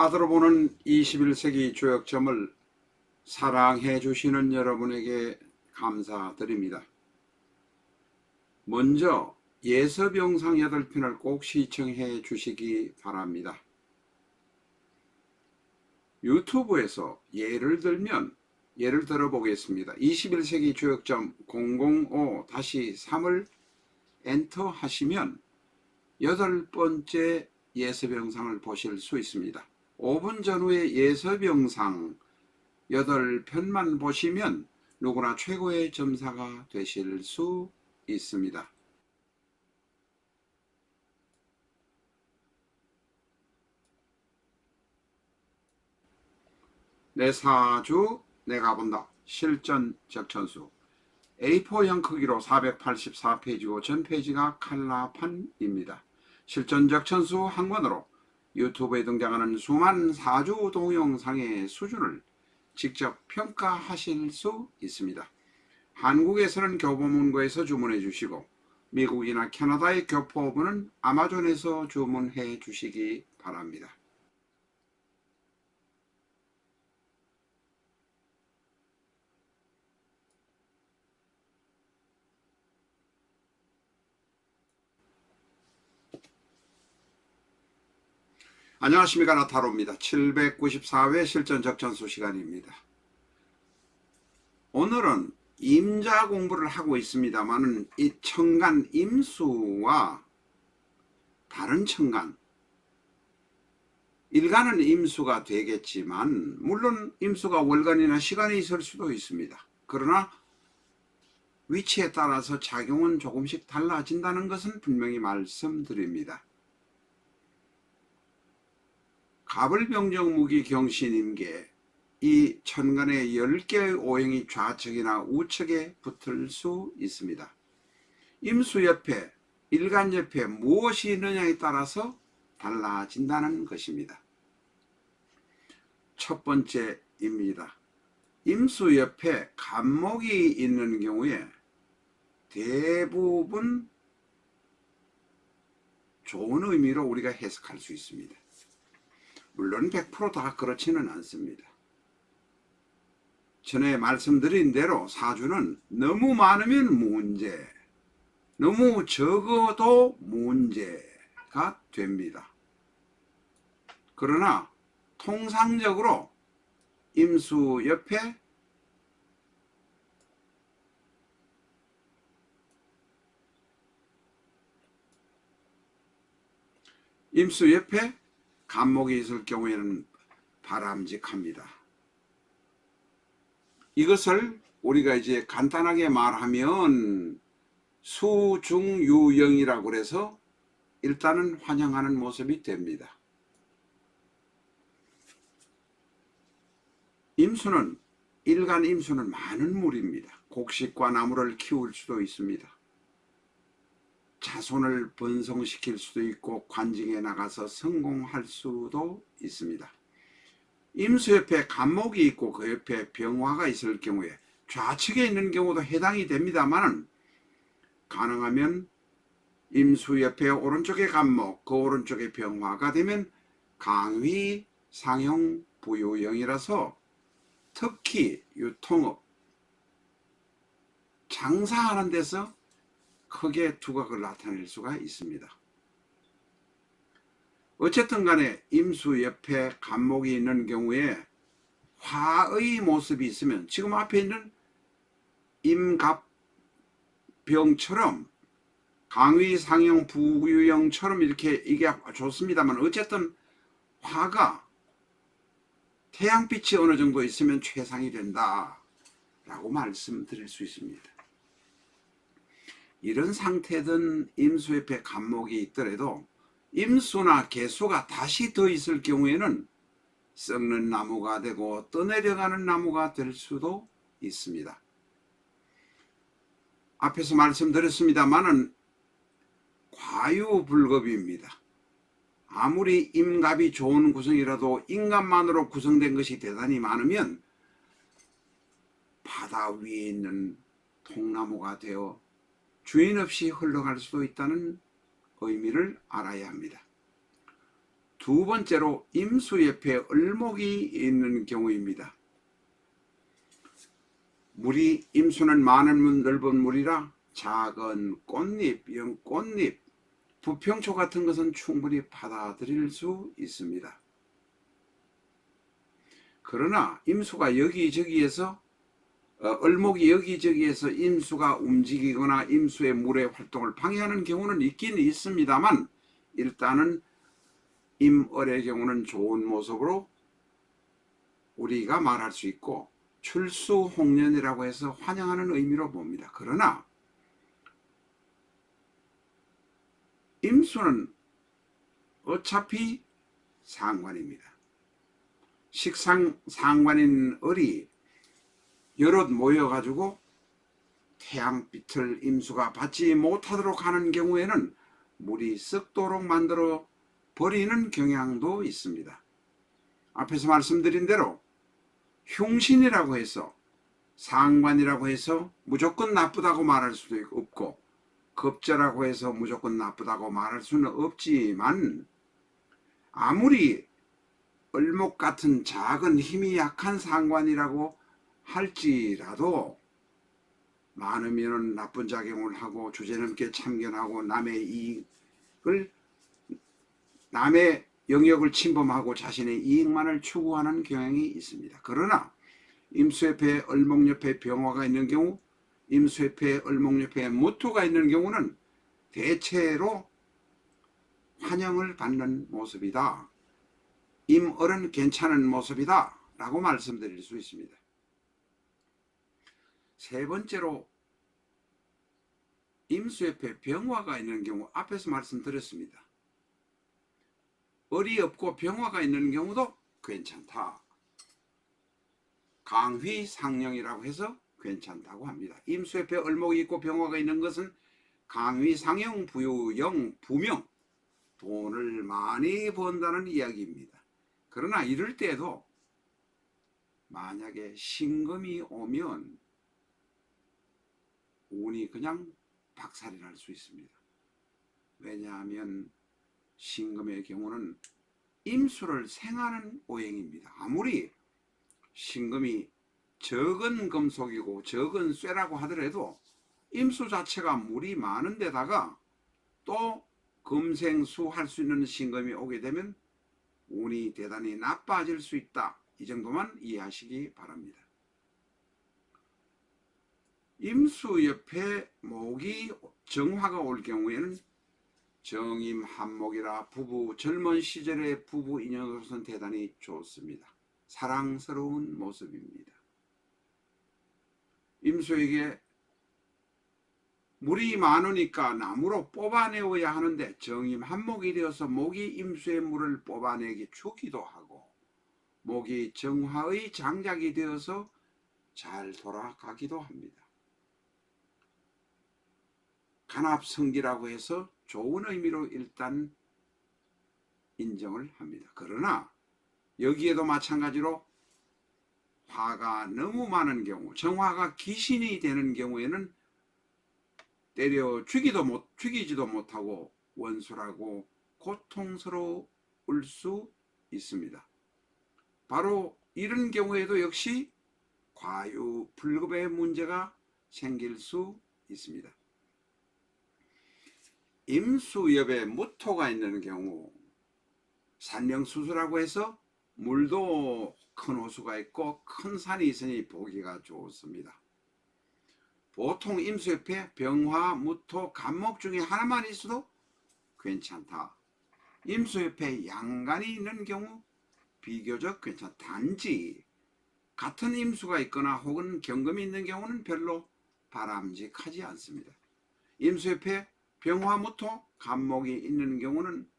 카드로 보는 21세기 조역점을 사랑해 주시는 여러분에게 감사드립니다. 먼저 예습 영상 8편을 꼭 시청해 주시기 바랍니다. 유튜브에서 예를 들어 보겠습니다. 21세기 조역점 005-3을 엔터 하시면 8번째 예습 영상을 보실 수 있습니다. 5분 전후의 예습 영상 8편만 보시면 누구나 최고의 점사가 되실 수 있습니다. 내 사주 내가 본다. 실전 적천수 A4형 크기로 484페이지고 전페이지가 칼라판입니다. 실전 적천수 한 권으로 유튜브에 등장하는 수많은 사주 동영상의 수준을 직접 평가하실 수 있습니다. 한국에서는 교보문고에서 주문해 주시고 미국이나 캐나다의 교포분은 아마존에서 주문해 주시기 바랍니다. 안녕하십니까, 나타로입니다. 794회 실전 적천수 시간입니다. 오늘은 임자 공부를 하고 있습니다만은 이 천간 임수와 다른 천간, 일간은 임수가 되겠지만 물론 임수가 월간이나 시간이 있을 수도 있습니다. 그러나 위치에 따라서 작용은 조금씩 달라진다는 것은 분명히 말씀드립니다. 갑을병정무기 경신임계, 이 천간의 10개의 오행이 좌측이나 우측에 붙을 수 있습니다. 임수 옆에, 일간 옆에 무엇이 있느냐에 따라서 달라진다는 것입니다. 첫 번째입니다. 임수 옆에 간목이 있는 경우에 대부분 좋은 의미로 우리가 해석할 수 있습니다. 물론 100% 그렇지는 않습니다. 전에 말씀드린 대로 사주는 너무 많으면 문제, 너무 적어도 문제가 됩니다. 그러나 통상적으로 임수 옆에 간목이 있을 경우에는 바람직합니다. 이것을 우리가 이제 간단하게 말하면 수중유영이라고 해서 일단은 환영하는 모습이 됩니다. 임수는, 일간 임수는 많은 물입니다. 곡식과 나무를 키울 수도 있습니다. 자손을 번성시킬 수도 있고 관직에 나가서 성공할 수도 있습니다. 임수 옆에 간목이 있고 그 옆에 병화가 있을 경우에 좌측에 있는 경우도 해당이 됩니다만 가능하면 임수 옆에 오른쪽에 간목, 그 오른쪽에 병화가 되면 강위 상용 부유형이라서 특히 유통업, 장사하는 데서 크게 두각을 나타낼 수가 있습니다. 어쨌든 간에 임수 옆에 간목이 있는 경우에 화의 모습이 있으면 지금 앞에 있는 임갑병처럼 강위 상형 부유형처럼 이렇게 이게 좋습니다만 어쨌든 화가 태양빛이 어느 정도 있으면 최상이 된다 라고 말씀드릴 수 있습니다. 이런 상태든 임수 옆에 간목이 있더라도 임수나 개수가 다시 더 있을 경우에는 썩는 나무가 되고 떠내려가는 나무가 될 수도 있습니다. 앞에서 말씀드렸습니다마는 과유불급입니다. 아무리 임갑이 좋은 구성이라도 인간만으로 구성된 것이 대단히 많으면 바다 위에 있는 통나무가 되어 주인 없이 흘러갈 수도 있다는 의미를 알아야 합니다. 두 번째로 임수 옆에 을목이 있는 경우입니다. 물이 임수는 많은 넓은 물이라 작은 꽃잎, 연꽃잎, 부평초 같은 것은 충분히 받아들일 수 있습니다. 그러나 임수가 여기저기에서 을목이 여기저기에서 임수가 움직이거나 임수의 물의 활동을 방해하는 경우는 있긴 있습니다만 일단은 임을의 경우는 좋은 모습으로 우리가 말할 수 있고 출수홍련이라고 해서 환영하는 의미로 봅니다. 그러나 임수는 어차피 상관입니다. 식상상관인 을이 여럿 모여가지고 태양빛을 임수가 받지 못하도록 하는 경우에는 물이 썩도록 만들어 버리는 경향도 있습니다. 앞에서 말씀드린 대로 흉신이라고 해서 상관이라고 해서 무조건 나쁘다고 말할 수도 없고 겁자라고 해서 무조건 나쁘다고 말할 수는 없지만 아무리 을목 같은 작은 힘이 약한 상관이라고 할지라도 많으면 나쁜 작용을 하고 주제넘게 참견하고 남의 영역을 침범하고 자신의 이익만을 추구하는 경향이 있습니다. 그러나 임수 옆에 을목 옆에 병화가 있는 경우, 임수 옆에 을목 옆에 무토가 있는 경우는 대체로 환영을 받는 모습이다. 임을은 괜찮은 모습이다 라고 말씀드릴 수 있습니다. 세 번째로 임수 옆에 병화가 있는 경우 앞에서 말씀드렸습니다. 을이 없고 병화가 있는 경우도 괜찮다. 강휘상령이라고 해서 괜찮다고 합니다. 임수 옆에 을목이 있고 병화가 있는 것은 강휘상령 부유영 부명 돈을 많이 번다는 이야기입니다. 그러나 이럴 때도 만약에 신금이 오면 운이 그냥 박살이 날 수 있습니다. 왜냐하면 신금의 경우는 임수를 생하는 오행입니다. 아무리 신금이 적은 금속이고 적은 쇠라고 하더라도 임수 자체가 물이 많은 데다가 또 금생수 할 수 있는 신금이 오게 되면 운이 대단히 나빠질 수 있다. 이 정도만 이해하시기 바랍니다. 임수 옆에 목이 정화가 올 경우에는 정임 한목이라 부부 젊은 시절의 부부 인연으로서는 대단히 좋습니다. 사랑스러운 모습입니다. 임수에게 물이 많으니까 나무로 뽑아내어야 하는데 정임 한목이 되어서 목이 임수의 물을 뽑아내기 주기도 하고 목이 정화의 장작이 되어서 잘 돌아가기도 합니다. 간합성기라고 해서 좋은 의미로 일단 인정을 합니다. 그러나 여기에도 마찬가지로 화가 너무 많은 경우, 정화가 귀신이 되는 경우에는 때려 죽이지도 못하고 원수라고 고통스러울 수 있습니다. 바로 이런 경우에도 역시 과유불급의 문제가 생길 수 있습니다. 임수엽에 무토가 있는 경우 산명수수라고 해서 물도 큰 호수가 있고 큰 산이 있으니 보기가 좋습니다. 보통 임수 옆에 병화, 무토, 간목 중에 하나만 있어도 괜찮다. 임수 옆에 양간이 있는 경우 비교적 괜찮다. 단지 같은 임수가 있거나 혹은 경금이 있는 경우는 별로 바람직하지 않습니다. 임수 옆에 병화, 무토, 간목이 있는 경우는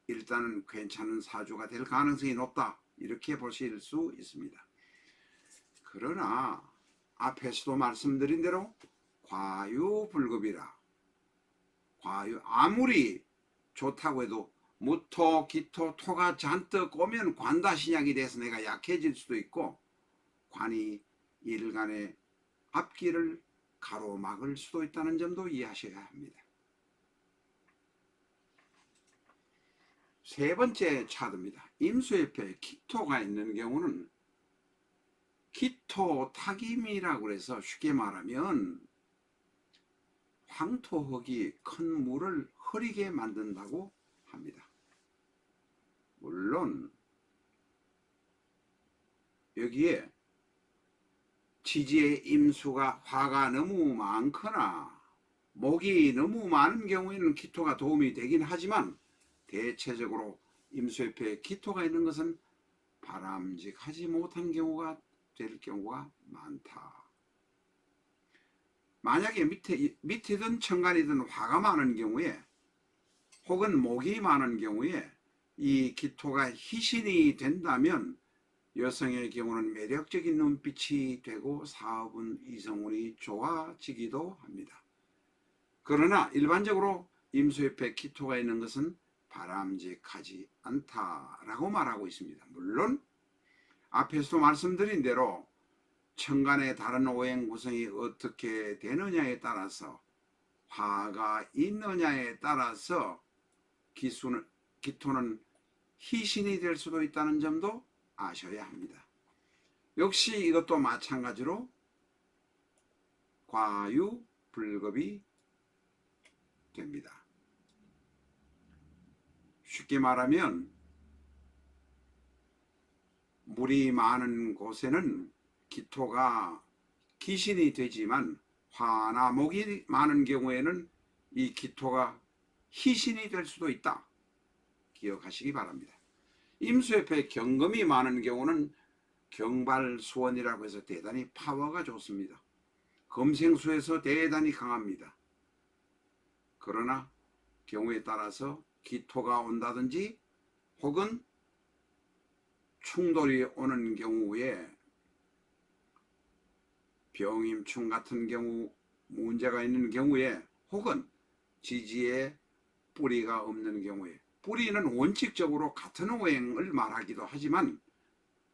일단은 괜찮은 사주가 될 가능성이 높다. 이렇게 보실 수 있습니다. 그러나 앞에서도 말씀드린 대로 과유불급이라 과유 아무리 좋다고 해도 무토, 기토, 토가 잔뜩 오면 관다신약이 돼서 내가 약해질 수도 있고 관이 일간의 앞길을 가로막을 수도 있다는 점도 이해하셔야 합니다. 세 번째 차도입니다. 임수 옆에 기토가 있는 경우는 기토 타김이라고 해서 쉽게 말하면 황토흙이 큰 물을 흐리게 만든다고 합니다. 물론 여기에 지지의 임수가 화가 너무 많거나 목이 너무 많은 경우에는 기토가 도움이 되긴 하지만 대체적으로 임수 옆에 기토가 있는 것은 바람직하지 못한 경우가 될 경우가 많다. 만약에 밑이든 천간이든 화가 많은 경우에 혹은 목이 많은 경우에 이 기토가 희신이 된다면 여성의 경우는 매력적인 눈빛이 되고 사업은 이성운이 좋아지기도 합니다. 그러나 일반적으로 임수 옆에 기토가 있는 것은 바람직하지 않다라고 말하고 있습니다. 물론 앞에서도 말씀드린 대로 천간의 다른 오행 구성이 어떻게 되느냐에 따라서 화가 있느냐에 따라서 기토는 희신이 될 수도 있다는 점도 아셔야 합니다. 역시 이것도 마찬가지로 과유불급이 됩니다. 쉽게 말하면 물이 많은 곳에는 기토가 기신이 되지만 화나 목이 많은 경우에는 이 기토가 희신이 될 수도 있다. 기억하시기 바랍니다. 임수 옆에 경금이 많은 경우는 경발수원이라고 해서 대단히 파워가 좋습니다. 금생수에서 대단히 강합니다. 그러나 경우에 따라서 기토가 온다든지 혹은 충돌이 오는 경우에 병임충 같은 경우 문제가 있는 경우에 혹은 지지에 뿌리가 없는 경우에 뿌리는 원칙적으로 같은 오행을 말하기도 하지만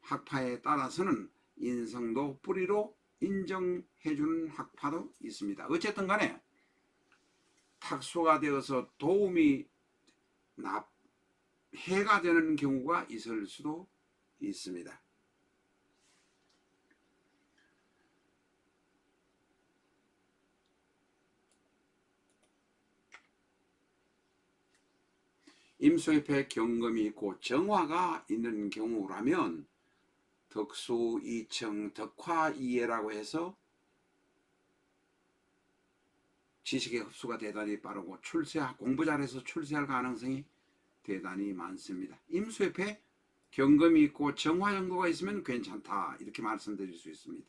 학파에 따라서는 인성도 뿌리로 인정해주는 학파도 있습니다. 어쨌든 간에 탁수가 되어서 도움이 해가 되는 경우가 있을 수도 있습니다. 임수 옆에 경금이 있고 정화가 있는 경우라면 덕수, 이청, 덕화, 이해라고 해서 지식의 흡수가 대단히 빠르고 공부 잘해서 출세할 가능성이 대단히 많습니다. 임수 옆에 경금이 있고 정화 정도가 있으면 괜찮다 이렇게 말씀드릴 수 있습니다.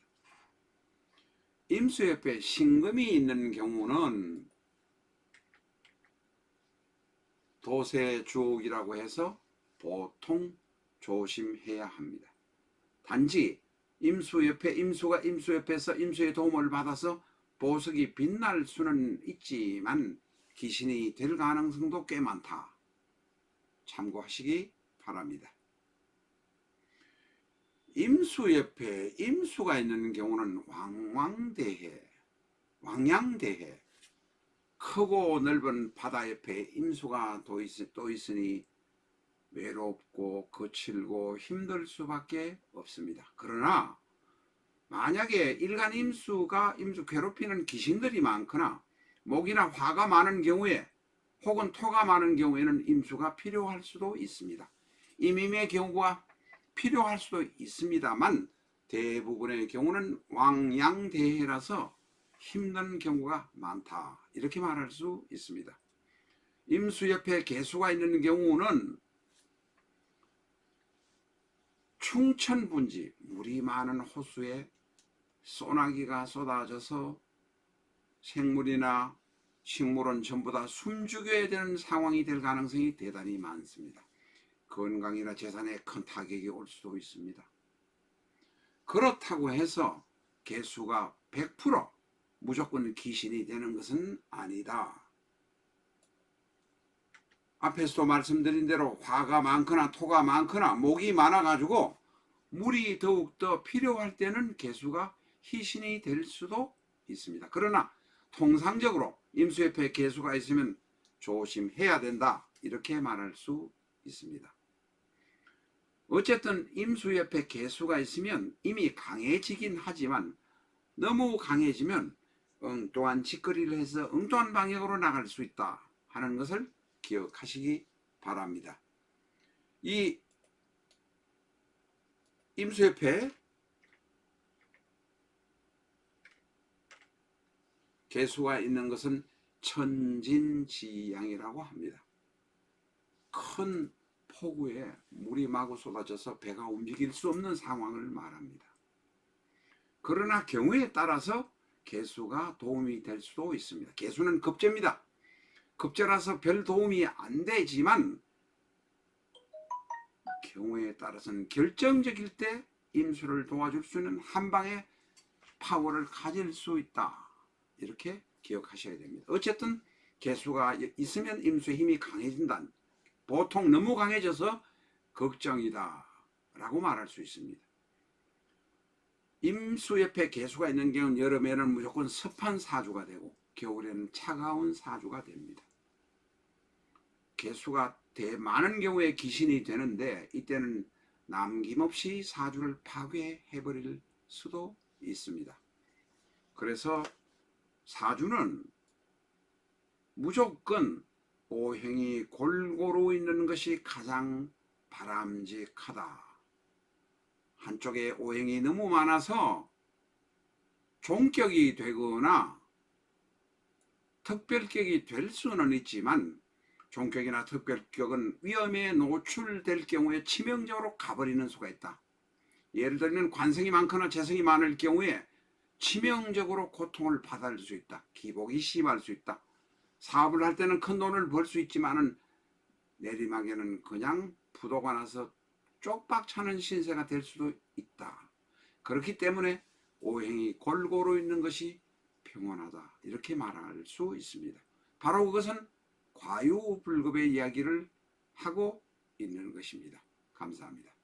임수 옆에 신금이 있는 경우는 도세주옥이라고 해서 보통 조심해야 합니다. 단지 임수 옆에서 임수의 도움을 받아서 보석이 빛날 수는 있지만 귀신이 될 가능성도 꽤 많다. 참고하시기 바랍니다. 임수 옆에 임수가 있는 경우는 왕양대해 크고 넓은 바다 옆에 임수가 또 있으니 외롭고 거칠고 힘들 수밖에 없습니다. 그러나 만약에 일간 임수 괴롭히는 귀신들이 많거나 목이나 화가 많은 경우에 혹은 토가 많은 경우에는 임수가 필요할 수도 있습니다. 임임의 경우가 필요할 수도 있습니다만 대부분의 경우는 왕양대해라서 힘든 경우가 많다 이렇게 말할 수 있습니다. 임수 옆에 개수가 있는 경우는 충천분지 물이 많은 호수에 소나기가 쏟아져서 생물이나 식물은 전부 다 숨죽여야 되는 상황이 될 가능성이 대단히 많습니다. 건강이나 재산에 큰 타격이 올 수도 있습니다. 그렇다고 해서 개수가 100% 무조건 귀신이 되는 것은 아니다. 앞에서도 말씀드린 대로 화가 많거나 토가 많거나 목이 많아가지고 물이 더욱더 필요할 때는 개수가 희신이 될 수도 있습니다. 그러나 통상적으로 임수 옆에 개수가 있으면 조심해야 된다 이렇게 말할 수 있습니다. 어쨌든 임수 옆에 개수가 있으면 이미 강해지긴 하지만 너무 강해지면 엉뚱한 짓거리를 해서 엉뚱한 방향으로 나갈 수 있다 하는 것을 기억하시기 바랍니다. 이 임수 옆에 개수가 있는 것은 천진지양이라고 합니다. 큰 폭우에 물이 마구 쏟아져서 배가 움직일 수 없는 상황을 말합니다. 그러나 경우에 따라서 개수가 도움이 될 수도 있습니다. 개수는 급제입니다. 급제라서 별 도움이 안 되지만 경우에 따라서는 결정적일 때 임수를 도와줄 수 있는 한방의 파워를 가질 수 있다. 이렇게 기억하셔야 됩니다. 어쨌든 개수가 있으면 임수의 힘이 강해진다. 보통 너무 강해져서 걱정이다 라고 말할 수 있습니다. 임수 옆에 개수가 있는 경우는 여름에는 무조건 습한 사주가 되고 겨울에는 차가운 사주가 됩니다. 개수가 많은 경우에 기신이 되는데 이때는 남김없이 사주를 파괴해버릴 수도 있습니다. 그래서 사주는 무조건 오행이 골고루 있는 것이 가장 바람직하다. 한쪽에 오행이 너무 많아서 종격이 되거나 특별격이 될 수는 있지만 종격이나 특별격은 위험에 노출될 경우에 치명적으로 가버리는 수가 있다. 예를 들면 관성이 많거나 재성이 많을 경우에 치명적으로 고통을 받을 수 있다. 기복이 심할 수 있다. 사업을 할 때는 큰 돈을 벌 수 있지만은 내리막에는 그냥 부도가 나서 쪽박차는 신세가 될 수도 있다. 그렇기 때문에 오행이 골고루 있는 것이 평온하다. 이렇게 말할 수 있습니다. 바로 그것은 과유불급의 이야기를 하고 있는 것입니다. 감사합니다.